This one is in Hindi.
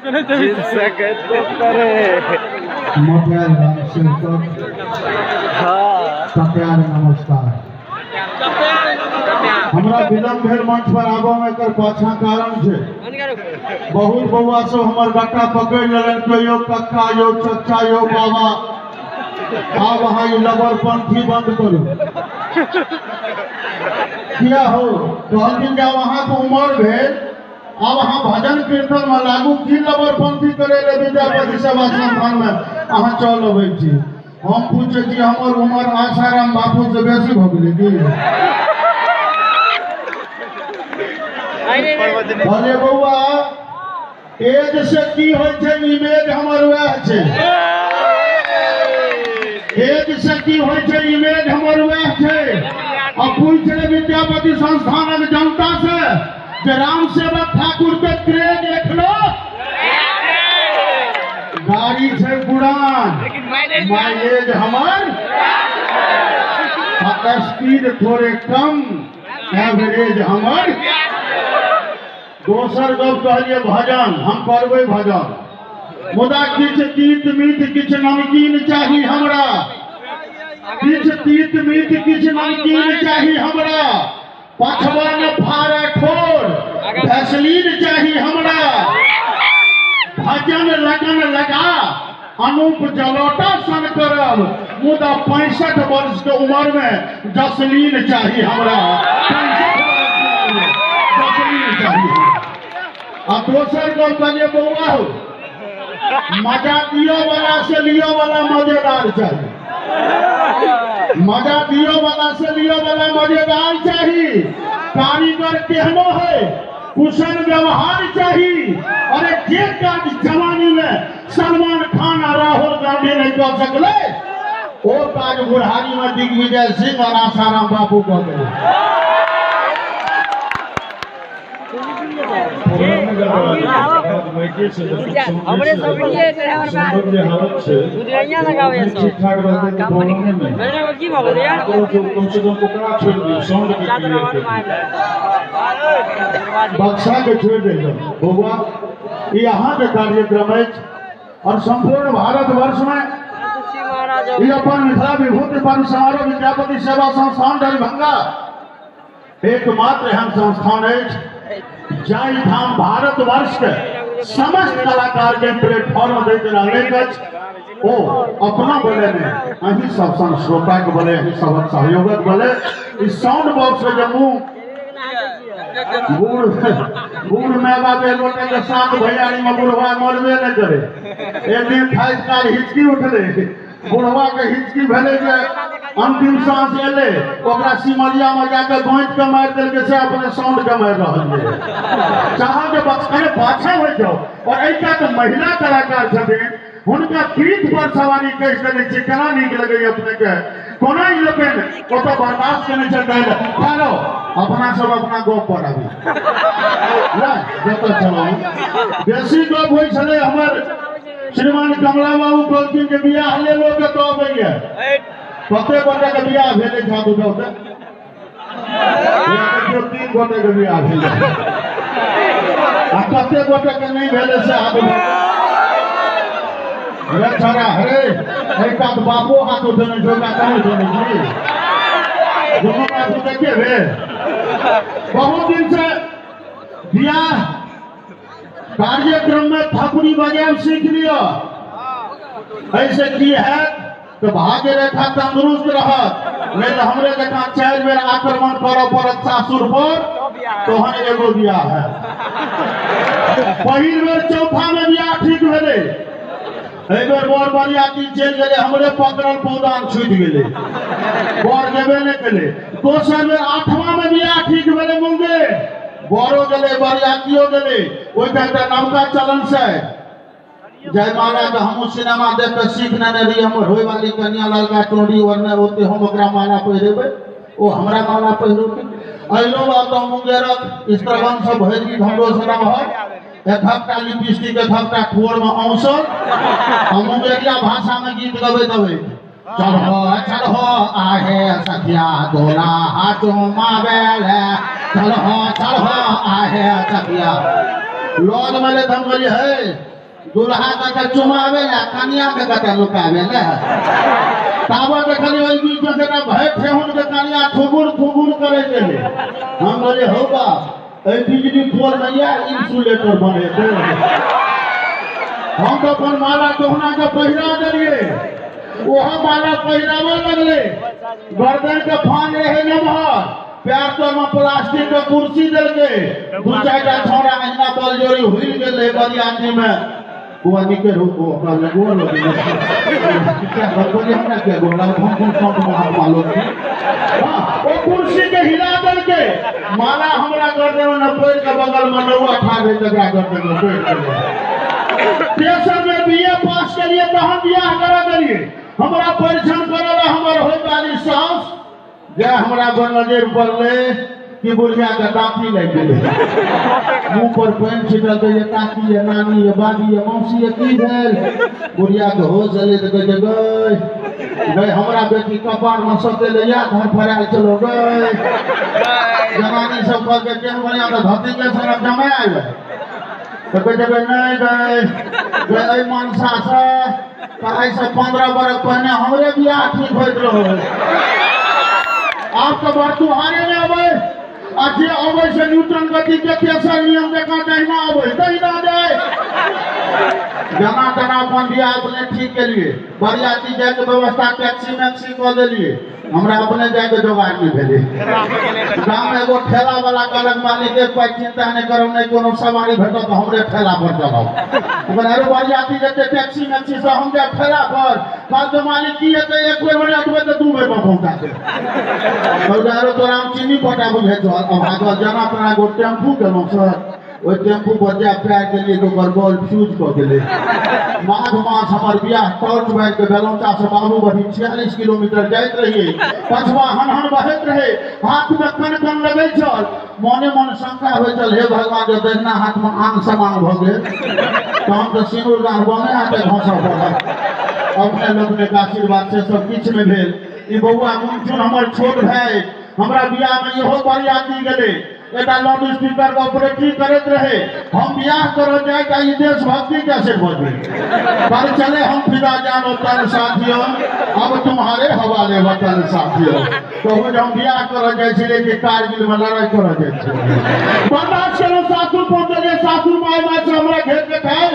नमस्कार। हमरा विलम्ब भेल मंच पर आबो में कर पाछा कारण छे। बहुत बउआ सब हमर गट्टा पकड़ लेलन के यो कक्का यो चचा यो बाबा अब वहां ये लबरपंथी बंद करू। क्या हो कहलखिन जब वहां को उम्र भेल अब वहां भजन कीर्तन में लागू की लबरपंथी करे ले विद्यापति सेवा संस्थान में अहाँ चल अबै छी। हम पूछे छी हमर उम्र आसाराम बापू से बेसी भ गेलै की? भले बउआ एज से की होय छै इमेज हमर वह छै। एज से की होय छै इमेज हमर वह छै। अब पूछ ले विद्यापति संस्थान जनता से जे राम सेवक ठाकुर के क्रेज देख लो। गाड़ी छै पुरान माइलेज हमर स्पीड थोड़े कम एवरेज हमर। दोसर गप कहलिए भजन हम करबै भजन मुदा किछ तीत मीत किछ नमकीन चाही हमरा। किछ तीत मीत किछ नमकीन चाही हमरा। पछवा में फाड़ा ठोर भैसलीन चाही हमरा। भजन लगन लगा अनूप जलोटा सन करब मुदा 65 वर्ष के उम्र में जसलीन चाही हमरा। 65 जसलीन चाही। आ दोसर गप कहलिए बउआ हो मजा दियो वाला से लियो वाला मजेदार चाहिए। मजा दियो वाला से लियो वाला मजेदार चाहिए। कारीगर केहनो है कुशल व्यवहार चाहिए। अरे जे काज जवानी में सलमान खान और राहुल गांधी नहीं कर सकले वो काज बुढ़ारी में दिग्विजय सिंह और आसाराम बापू कर गए। हमरे सब लिए हमर बात गुदरिया लगावे सब ठीक ठाक रहते तो प्रॉब्लम नहीं। मैंने की बोल दिया तो कम से कम कोकरा छोड़ दी साउंड के बक्सा के छोड़ दे बउआ। यहाँ के कार्यक्रम है और संपूर्ण भारत वर्ष में ये अपन मिथिला विभूति पर्व समारोह विद्यापति सेवा संस्थान दरभंगा एकमात्र एहन संस्थान है जाहि ठाम भारत वर्ष के समस्त कलाकार के प्लेटफॉर्म देते रहने ओ अपना बोले में अही सब श्रोता के बोले अही सब सहयोगक बोले इस साउंड बॉक्स से जम्मू बूढ़ माँ बाप एक गोटे के साथ भैयारी में बुढ़वा मरबे नहीं करे। एक दिन खास कार हिचकी उठले बुढ़वा के हिचकी भेले जे अंतिम सांस एले ओकरा सिमरिया में जाके गोंत के मार देलके से अपने साउंड के मार रहल है। चाहा के बक्सरे पाछा हो जाओ और ऐसा तो महिला कलाकार छथिन हुनका पीठ पर सवारी कह देने छी केना नीक लगे अपने के कोना ई लोकन ओतो बर्दाश्त करने चलते चलो अपना सब अपना गप पर आबी ना जतो चलो बेसी गप होई छले हमर श्रीमान कमला बाबू कहलखिन के बियाह ले लो के तो अबैया कते गोटे के बियाह भेले जादू दौते या 3 गोटे के बियाह भेले आ कते गोटे के नहीं भेले से आदमी अरे छाड़ा अरे एक बात बापू हाथ उठने जोगा नहीं देने जी दोनों बात देखे वे बहुत दिन से बियाह कार्यक्रम में थपड़ी बजाय सीख लिया। ऐसे की है तो भाग्य रेखा तंदुरुस्त रहत नहीं तो हमरे देखा 4 बेर आक्रमण करो पड़त सासुर पर तो हम एगो बियाह है। पहिल बेर चौथा में बियाह ठीक भेले बेर बर बरियाती चल गए हमरे पकड़ल पौधान छूट गए बर देवे नहीं कले। दोसर बेर 8वां में बियाह ठीक भेले मुंगे बड़ो गले बरियातियों गले ओइ एकटा नवका चलन से जयमाला के हम सिनेमा देख के सीखने नहीं रही हमर होय वाली कन्या लड़का टोरी वरने ओते हम ओकरा माला पहिरेबे ओ हमरा माला पहिरोबे अइलो बात तो मुंगेरक स्त्रवन सब भैरी भंडो सना है एक हफ्ता लिपस्टिक एक हफ्ता ठोर में औसर हम मुंगेरिया भाषा में गीत गवे दबे चलो आहे सखिया दोला हाथों मावेले चलो आहे सखिया लोग वाले धमगली है दुल्हा का चुमावे ना कन्या के कटा लुकावे ना तावा देखली ओइ बीच में जेना भय ठेहुन के कन्या ठुगुर ठुगुर करे चले हम बोले होगा ए बिजली पोल में या इंसुलेटर बने दे हम तो अपन माला गहना के पहिरा देलिए ओह माला पहिरावे लगले गर्दन के फान रहे नमहर पैर तो में प्लास्टिक के कुर्सी देल के दू चारटा छोरा महीना बल जोड़ी हुई गेले बरियाती में वो निके रुको अपना लगो लोग क्या बोले हमने क्या बोला कौन में मालूम हां वो कुर्सी के हिला देल के माला हमरा गर्दन में पैर के बगल में नौआ ठाड़े जगह गर्दन में पैर के तेसर में बीए पास के लिए तहन बियाह करा देलिए हमरा परीक्षण करल हमर होय वाली सास जे हमरा पर नजर पड़ले कि बुढ़िया के दांती लग गेले मुंह पर पेन छिटल के ये काकी ये नानी ये बाबी ये मौसी ये की भेल बुढ़िया के होश चले तो कहे गए हमरा बेटी कपार में सते ले या घर फराल चलो गए जवानी सब कह के केन बढ़िया तो धरती के सरफ जमा आवे तो कहे नहीं गए गए मनसा से कहे से 15 बरस पहले हमरे बियाह ठीक होइत रहो आप तो बात तुम्हारे में आवे अच्छे आवे से न्यूटन गति के तेसर नियम देखा दहिना आवे दहिना जाए जना तना अपन बियाह अपने ठीक के लिए बरियाती जाए के व्यवस्था टैक्सी मैक्सी कर देलिए हमरा अपने जाए के जोगाड़ नहीं भेले गांव में एगो ठेला वाला कलक मालिक एक कोई चिंता नहीं करो नहीं कोनो सवारी भेटो तो हमरे ठेला पर चलाओ अपन अरे बरियाती जते टैक्सी मैक्सी से हम जाए ठेला पर कल तो मालिक की है एक बेर बने अटवे तो 2 बेर में पहुंचा दे तो दारो तो राम चीनी पटा बुझे तो अब आगे जना अपना गो टेम्पू के सर वो टेम्पू पर जा पैर के लिए तो बरबोल फ्यूज को गेले माघ मास हमार बियाह टॉर्च बैठ के बेलौटा से बाबू बड़ी 46 किलोमीटर जाइत रहिए पछवा हनहन बहत रहे हाथ में कन कन लगे चल मने मन शंका होय चल हे भगवान जो देखना हाथ में आन समान भ गेल तो हम तो सिंदूर दान बने हाथे घोसा पड़ा अपने लोग ने आशीर्वाद से सब किछ में भेल ई बौआ मुंचुन हमर छोट भाई हमरा बियाह में इहो बरियाती गेले एटा लाउड स्पीकर का ऑपरेटिंग करत रहे हम बियाह करो जाए का ये देशभक्ति कैसे बोले पर चले हम फिदा जान वतन साथियों अब तुम्हारे हवाले वतन साथियों तो वो हम बियाह करो जाए छले कि कारगिल में लड़ाई करो जाए बर्दाश्त करो सासुर पहुंचले सासुर माय माय से हमरा घेर के खाए